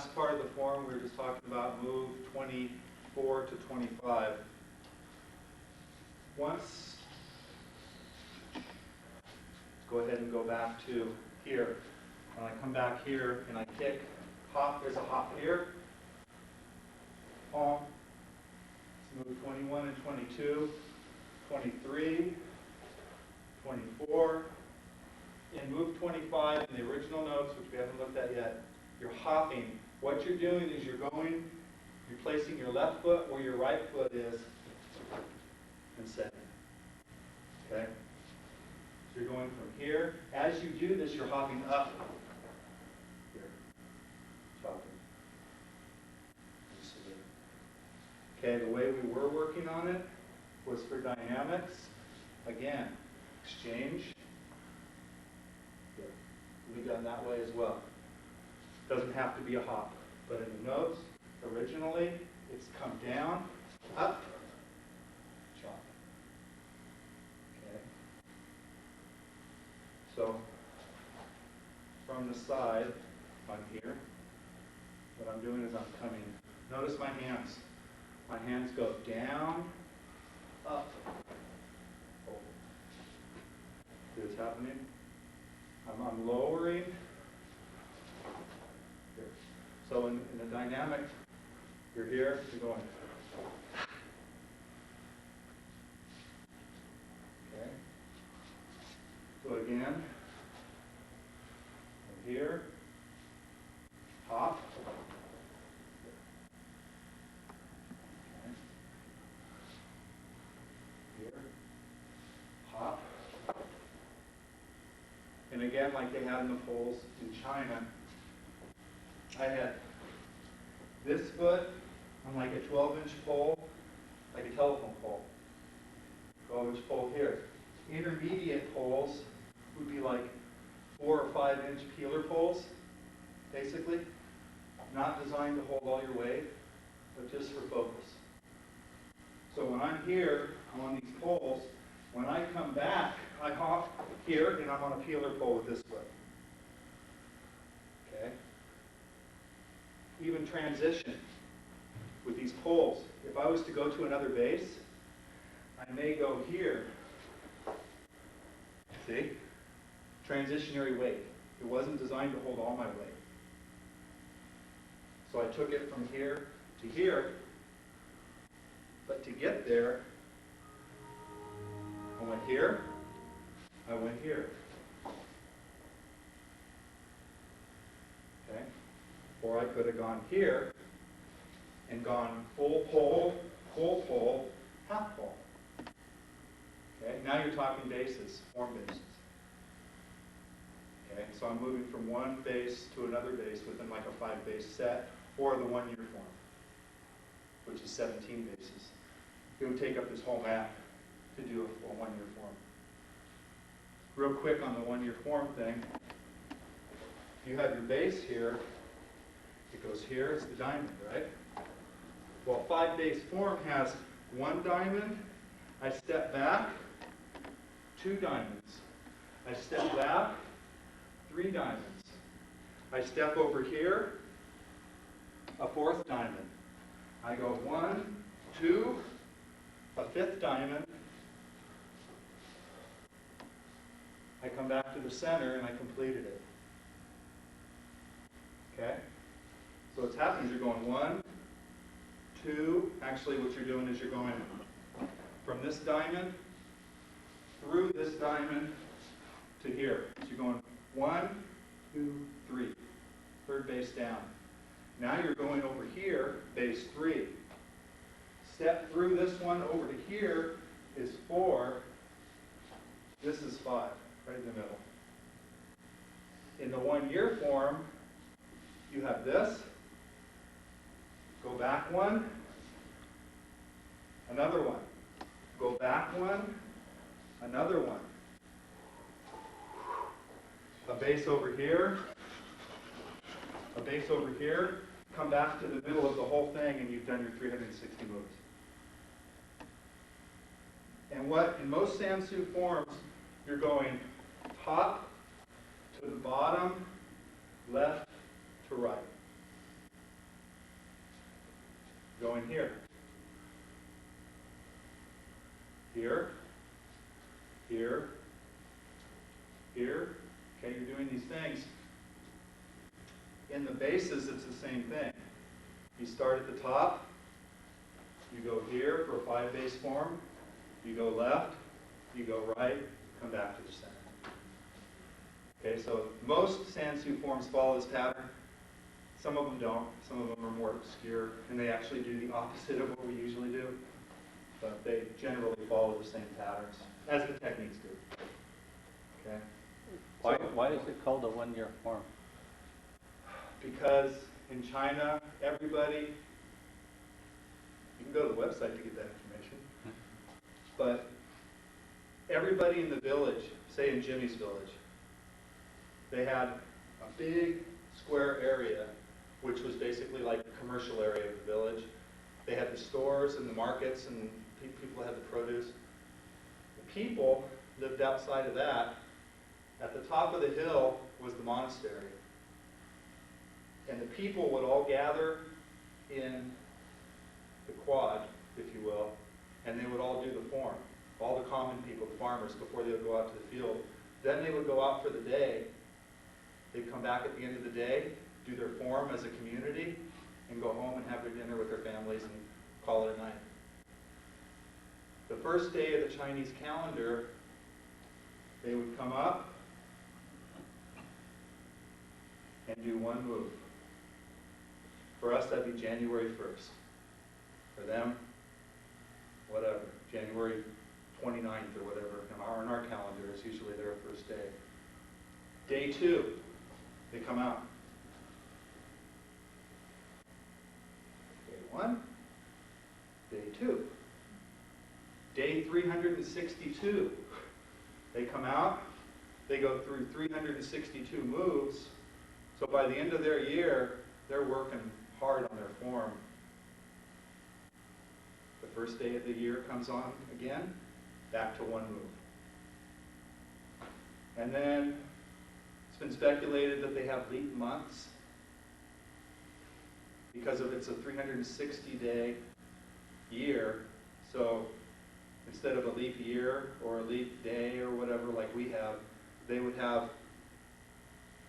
last part of the form, we were just talking about move 24 to 25. Once, let's go ahead and go back to here. When I come back here and I kick, hop, there's a hop here. Palm. Let's move 21 and 22, 23, 24. In move 25, in the original notes, which we haven't looked at yet, you're hopping. What you're doing is you're placing your left foot where your right foot is and setting. Okay? So you're going from here. As you do this, you're hopping up. Here. Hopping. Okay, the way we were working on it was for dynamics. Again, exchange. We've done that way as well. Doesn't have to be a hop. But in the notes, originally, it's come down, up, chop. Okay. So, from the side, on here, what I'm doing is I'm coming. Notice my hands. My hands go down, up, over. See what's happening? I'm lowering. Here. So in the dynamic, you're here, you're going. Okay. So again, from here, hop. Okay. Here, hop. And again, like they had in the poles in China, I had this foot on like a 12-inch pole, like a telephone pole. 12-inch pole here. Intermediate poles would be like 4 or 5-inch peeler poles, basically. Not designed to hold all your weight, but just for focus. So when I'm here, I'm on these poles. When I come back, I hop here, and I'm on a peeler pole with this foot. Okay? Even transition with these poles. If I was to go to another base, I may go here. See? Transitionary weight. It wasn't designed to hold all my weight. So I took it from here to here, but to get there, I went here, I went here. Okay? Or I could have gone here and gone full pole, half pole. Okay? Now you're talking bases, form bases. Okay? So I'm moving from one base to another base within like a 5-base set, or the 1-year form, which is 17 bases. It would take up this whole map to do a 1-year form. Real quick on the 1-year form thing, you have your base here, it goes here, it's the diamond, right? Well, 5-base form has 1 diamond, I step back, 2 diamonds. I step back, 3 diamonds. I step over here, a 4th diamond. I go 1, 2, a 5th diamond. I come back to the center and I completed it. Okay? So what's happening is you're going 1, 2, actually what you're doing is you're going from this diamond through this diamond to here. So you're going 1, 2, 3. 3rd base down. Now you're going over here, base 3. Step through this one over to here is 4. This is 5. Right in the middle. In the 1-year form, you have this, go back 1, another one, go back 1, another one, a base over here, a base over here, come back to the middle of the whole thing and you've done your 360 moves. And what, in most Sansu forms, you're going top to the bottom, left to right. Go in here. Here. Here. Here. Okay, you're doing these things. In the bases, it's the same thing. You start at the top. You go here for a 5 base form. You go left. You go right. Come back to the center. Okay, so most Sansu forms follow this pattern. Some of them don't. Some of them are more obscure, and they actually do the opposite of what we usually do. But they generally follow the same patterns, as the techniques do. Okay. Why is it called a one-year form? Because in China, everybody, you can go to the website to get that information, but everybody in the village, say in Jimmy's village, they had a big square area, which was basically like the commercial area of the village. They had the stores and the markets, and people had the produce. The people lived outside of that. At the top of the hill was the monastery. And the people would all gather in the quad, if you will, and they would all do the form. All the common people, the farmers, before they would go out to the field. Then they would go out for the day. They'd come back at the end of the day, do their form as a community, and go home and have their dinner with their families and call it a night. The first day of the Chinese calendar, they would come up and do one move. For us, that'd be January 1st. For them, whatever, January 29th or whatever. In our calendar, it's usually their first day. Day 2, they come out. Day 1, day 2. Day 362, they come out, they go through 362 moves, so by the end of their year, they're working hard on their form. The first day of the year comes on again, back to one move. And then it's been speculated that they have leap months because of it's a 360-day year, so instead of a leap year or a leap day or whatever like we have, they would have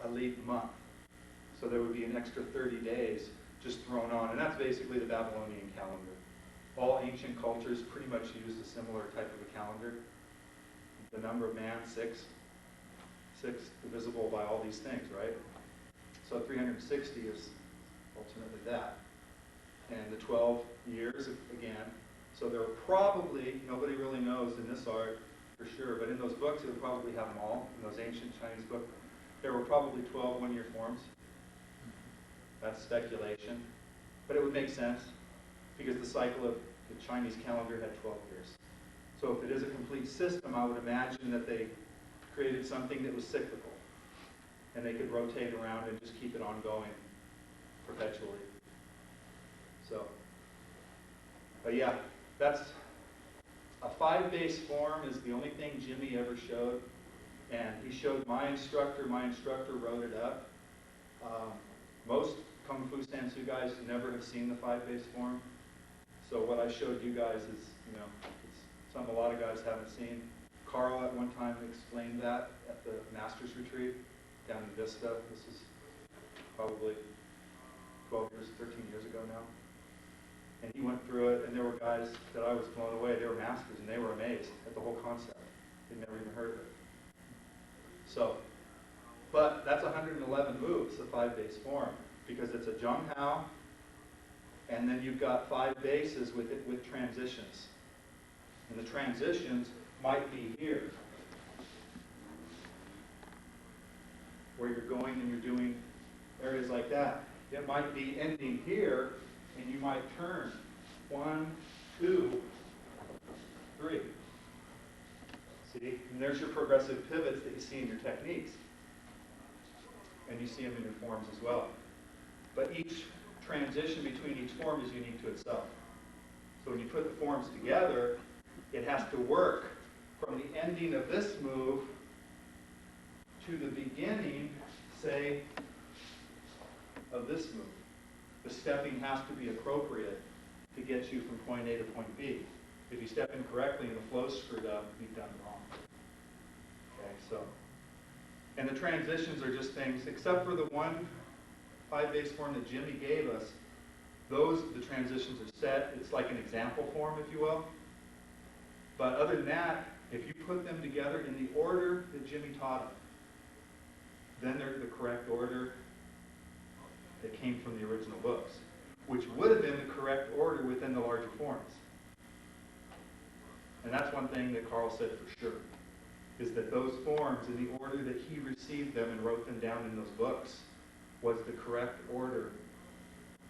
a leap month. So there would be an extra 30 days just thrown on, and that's basically the Babylonian calendar. All ancient cultures pretty much used a similar type of a calendar. The number of man, 6 divisible by all these things, right? So 360 is ultimately that. And the 12 years, again, so there are probably, nobody really knows in this art for sure, but in those books, it would probably have them all. In those ancient Chinese books, there were probably 12 one-year forms. That's speculation. But it would make sense because the cycle of the Chinese calendar had 12 years. So if it is a complete system, I would imagine that they created something that was cyclical. And they could rotate around and just keep it ongoing perpetually. So, but yeah, that's a 5-base form is the only thing Jimmy ever showed. And he showed my instructor wrote it up. Most Kung Fu Sansu guys never have seen the 5-base form. So what I showed you guys is, you know, it's something a lot of guys haven't seen. Carl at one time explained that at the Masters Retreat down in Vista. This is probably 12 years, 13 years ago now. And he went through it, and there were guys that I was blown away. They were masters, and they were amazed at the whole concept. They'd never even heard of it. So, but that's 111 moves, the 5-base form, because it's a Zheng Hao, and then you've got 5 bases with it with transitions. And the transitions might be here, where you're going and you're doing areas like that. It might be ending here, and you might turn 1, 2, 3. See? And there's your progressive pivots that you see in your techniques. And you see them in your forms as well. But each transition between each form is unique to itself. So when you put the forms together, it has to work from the ending of this move to the beginning, say, of this move. The stepping has to be appropriate to get you from point A to point B. If you step incorrectly and the flow's screwed up, you've done it wrong. Okay, so, and the transitions are just things, except for the one 5-base form that Jimmy gave us, the transitions are set. It's like an example form, if you will. But other than that, if you put them together in the order that Jimmy taught them, then they're the correct order that came from the original books, which would have been the correct order within the larger forms. And that's one thing that Carl said for sure, is that those forms, in the order that he received them and wrote them down in those books, was the correct order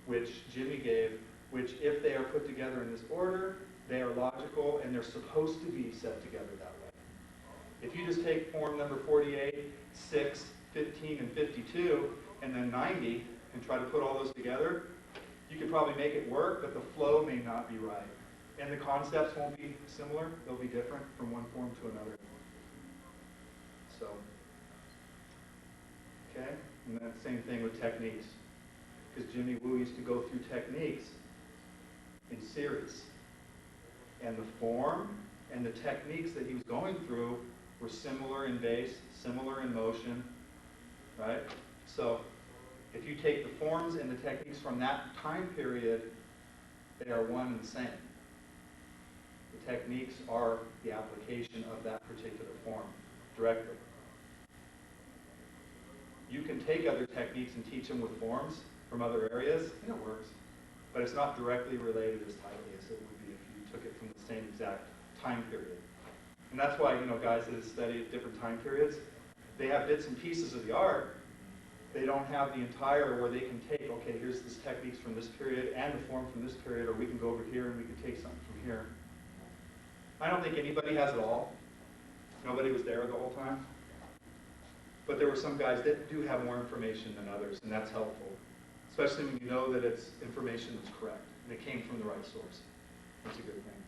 which Jimmy gave, which if they are put together in this order, they are logical and they're supposed to be set together that way. If you just take form number 48, 6, 15, and 52, and then 90, and try to put all those together, you could probably make it work, but the flow may not be right. And the concepts won't be similar. They'll be different from one form to another. So, okay? And then same thing with techniques. Because Jimmy Woo used to go through techniques in series. And the form and the techniques that he was going through were similar in base, similar in motion, right? So if you take the forms and the techniques from that time period, they are one and the same. The techniques are the application of that particular form directly. You can take other techniques and teach them with forms from other areas, and it works. But it's not directly related as tightly as it would be if you took it from the same exact time period. And that's why, guys that have studied different time periods, they have bits and pieces of the art. They don't have the entire where they can take, okay, here's this techniques from this period and the form from this period, or we can go over here and we can take something from here. I don't think anybody has it all. Nobody was there the whole time. But there were some guys that do have more information than others, and that's helpful. Especially when you know that it's information that's correct, and it came from the right source. That's a good thing.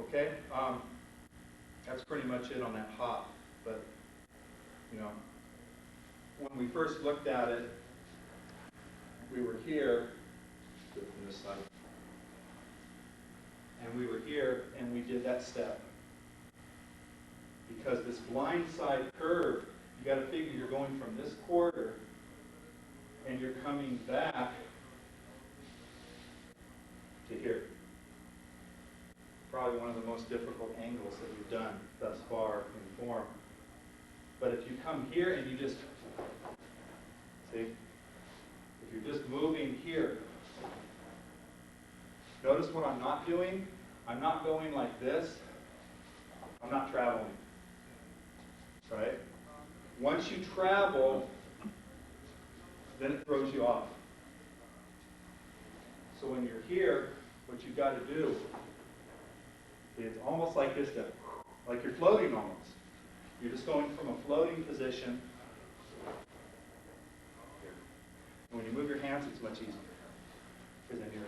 Okay? That's pretty much it on that hop. But, when we first looked at it, we were here, do it from this side, and we were here, and we did that step. Because this blind side curve, you got to figure you're going from this quarter, and you're coming back to here. Probably one of the most difficult angles that we've done thus far in form. But if you come here and you just, see, if you're just moving here, notice what I'm not doing. I'm not going like this. I'm not traveling. Right? Once you travel, then it throws you off. So when you're here, what you've got to do, it's almost like this, like you're floating almost. You're just going from a floating position here. And when you move your hands, it's much easier. Because then you're